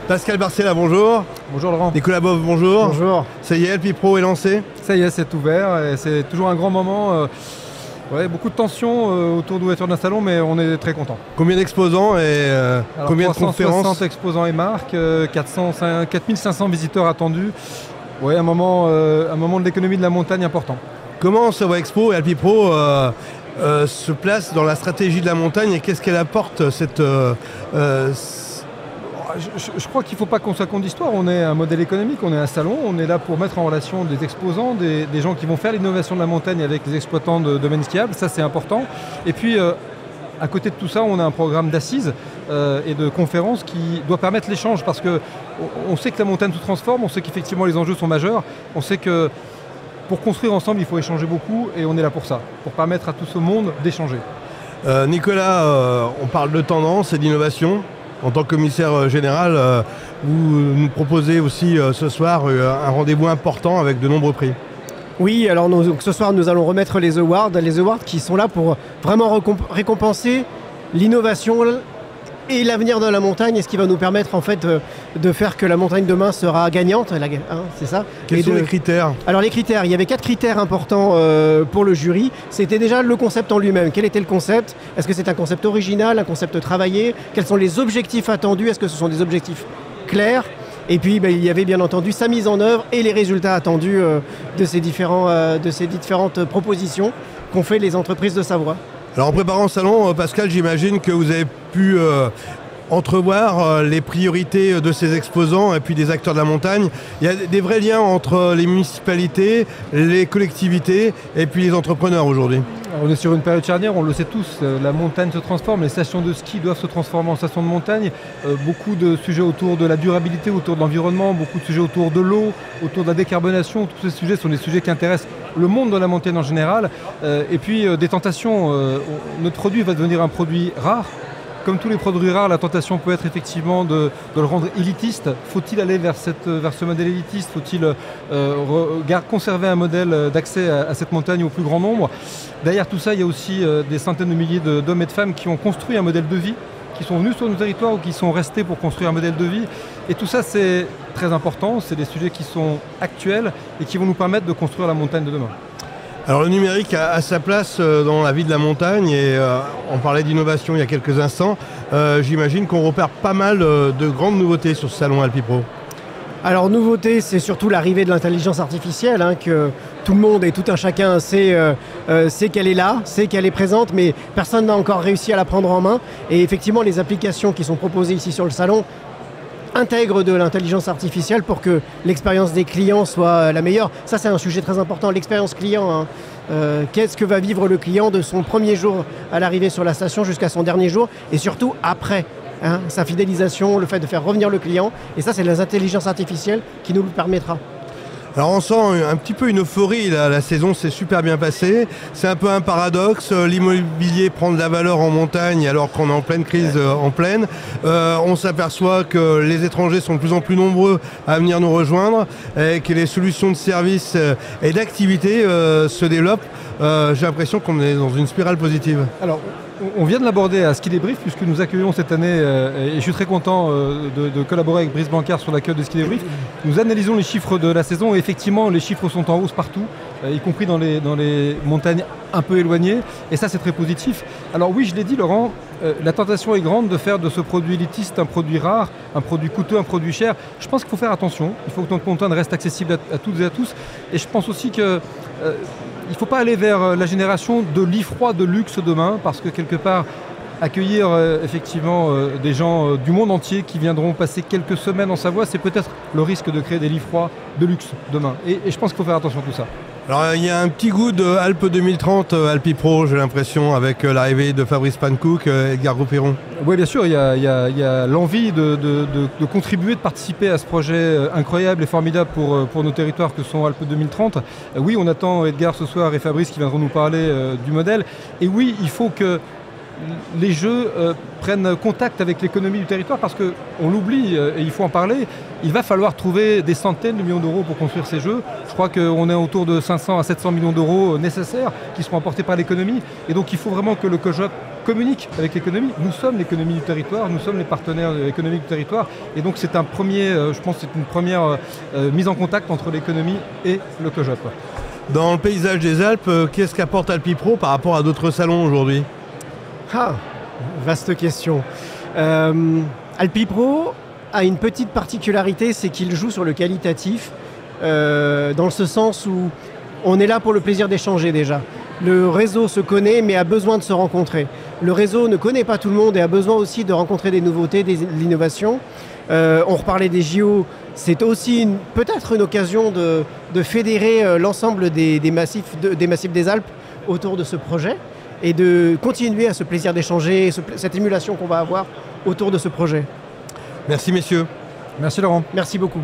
Pascal Barcella, bonjour. Bonjour Laurent. Nicolas Boeuf, bonjour. Bonjour. Ça y est, Alpipro est lancé? Ça y est, c'est ouvert et c'est toujours un grand moment. Beaucoup de tensions autour de l'ouverture d'un salon, mais on est très content. Combien d'exposants et combien de conférences? 360 exposants et marques, 4500 visiteurs attendus. Ouais, un moment de l'économie de la montagne important. Comment Savoie Expo et Alpipro se placent dans la stratégie de la montagne et qu'est-ce qu'elle apporte cette... Je crois qu'il ne faut pas qu'on soit con d'histoire. On est un modèle économique, on est un salon, on est là pour mettre en relation des exposants, des gens qui vont faire l'innovation de la montagne avec les exploitants de domaines skiables, ça c'est important. Et puis à côté de tout ça, on a un programme d'assises et de conférences qui doit permettre l'échange parce qu'on sait que la montagne se transforme, on sait qu'effectivement les enjeux sont majeurs, on sait que pour construire ensemble, il faut échanger beaucoup et on est là pour ça, pour permettre à tout ce monde d'échanger. Nicolas, on parle de tendance et d'innovation. En tant que commissaire général, vous nous proposez aussi ce soir un rendez-vous important avec de nombreux prix. Oui, alors ce soir nous allons remettre les awards qui sont là pour vraiment récompenser l'innovation et l'avenir de la montagne et ce qui va nous permettre en fait de faire que la montagne demain sera gagnante, c'est ça. Quels sont les critères? Alors les critères, il y avait 4 critères importants pour le jury. C'était déjà le concept en lui-même. Quel était le concept? Est-ce que c'est un concept original, un concept travaillé? Quels sont les objectifs attendus? Est-ce que ce sont des objectifs clairs? Et puis il y avait bien entendu sa mise en œuvre et les résultats attendus de ces différentes propositions qu'ont fait les entreprises de Savoie. Alors en préparant le salon, Pascal, j'imagine que vous avez pu entrevoir les priorités de ces exposants et puis des acteurs de la montagne. Il y a des vrais liens entre les municipalités, les collectivités et puis les entrepreneurs aujourd'hui. On est sur une période charnière, on le sait tous, la montagne se transforme, les stations de ski doivent se transformer en stations de montagne. Beaucoup de sujets autour de la durabilité, autour de l'environnement, beaucoup de sujets autour de l'eau, autour de la décarbonation. Tous ces sujets sont des sujets qui intéressent le monde de la montagne en général. Et puis des tentations, notre produit va devenir un produit rare. Comme tous les produits rares, la tentation peut être effectivement de le rendre élitiste. Faut-il aller vers ce modèle élitiste? Faut-il conserver un modèle d'accès à cette montagne au plus grand nombre? Derrière tout ça, il y a aussi des centaines de milliers d'hommes et de femmes qui ont construit un modèle de vie, qui sont venus sur nos territoires ou qui sont restés pour construire un modèle de vie. Et tout ça, c'est très important. C'est des sujets qui sont actuels et qui vont nous permettre de construire la montagne de demain. Alors le numérique a sa place dans la vie de la montagne et on parlait d'innovation il y a quelques instants. J'imagine qu'on repère pas mal de grandes nouveautés sur ce salon Alpipro. Alors nouveauté, c'est surtout l'arrivée de l'intelligence artificielle, que tout le monde et tout un chacun sait qu'elle est là, sait qu'elle est présente, mais personne n'a encore réussi à la prendre en main. Et effectivement, les applications qui sont proposées ici sur le salon intègre de l'intelligence artificielle pour que l'expérience des clients soit la meilleure. Ça, c'est un sujet très important, l'expérience client. Qu'est-ce que va vivre le client de son premier jour à l'arrivée sur la station jusqu'à son dernier jour et surtout après, sa fidélisation, le fait de faire revenir le client. Et ça, c'est l'intelligence artificielle qui nous le permettra. Alors on sent un petit peu une euphorie, là. La saison s'est super bien passée. C'est un peu un paradoxe, l'immobilier prend de la valeur en montagne alors qu'on est en pleine crise en plaine. On s'aperçoit que les étrangers sont de plus en plus nombreux à venir nous rejoindre et que les solutions de services et d'activité se développent. J'ai l'impression qu'on est dans une spirale positive. Alors, on vient de l'aborder à Ski Débrief puisque nous accueillons cette année, et je suis très content de collaborer avec Brice Blanquart sur l'accueil de Ski Débrief. Nous analysons les chiffres de la saison et effectivement les chiffres sont en hausse partout, y compris dans les montagnes un peu éloignées et ça c'est très positif. Alors oui, je l'ai dit Laurent, la tentation est grande de faire de ce produit élitiste un produit rare, un produit coûteux, un produit cher. Je pense qu'il faut faire attention, il faut que notre montagne reste accessible à toutes et à tous et je pense aussi que il ne faut pas aller vers la génération de lits froids de luxe demain parce que quelque part accueillir effectivement des gens du monde entier qui viendront passer quelques semaines en Savoie, c'est peut-être le risque de créer des lits froids de luxe demain. Et je pense qu'il faut faire attention à tout ça. Alors il y a un petit goût de Alpes 2030, Alpipro, j'ai l'impression, avec l'arrivée de Fabrice Pankouk et Edgar Groupiron. Oui, bien sûr, il y a l'envie de contribuer, de participer à ce projet incroyable et formidable pour nos territoires que sont Alpes 2030. Oui, on attend Edgar ce soir et Fabrice qui viendront nous parler du modèle. Et oui, il faut que les jeux prennent contact avec l'économie du territoire parce qu'on l'oublie et il faut en parler. Il va falloir trouver des centaines de millions d'euros pour construire ces jeux. Je crois qu'on est autour de 500 à 700 millions d'euros nécessaires qui seront apportés par l'économie. Et donc il faut vraiment que le COJOP communique avec l'économie. Nous sommes l'économie du territoire, nous sommes les partenaires économiques du territoire. Et donc c'est un premier, je pense que c'est une première mise en contact entre l'économie et le COJOP. Dans le paysage des Alpes, qu'est-ce qu'apporte Alpipro par rapport à d'autres salons aujourd'hui? Ah, vaste question. Alpipro a une petite particularité, c'est qu'il joue sur le qualitatif, dans ce sens où on est là pour le plaisir d'échanger déjà. Le réseau se connaît mais a besoin de se rencontrer. Le réseau ne connaît pas tout le monde et a besoin aussi de rencontrer des nouveautés, de l'innovation. On reparlait des JO, c'est aussi peut-être une occasion de fédérer l'ensemble des massifs des Alpes autour de ce projet et de continuer à ce plaisir d'échanger, cette émulation qu'on va avoir autour de ce projet. Merci messieurs. Merci Laurent. Merci beaucoup.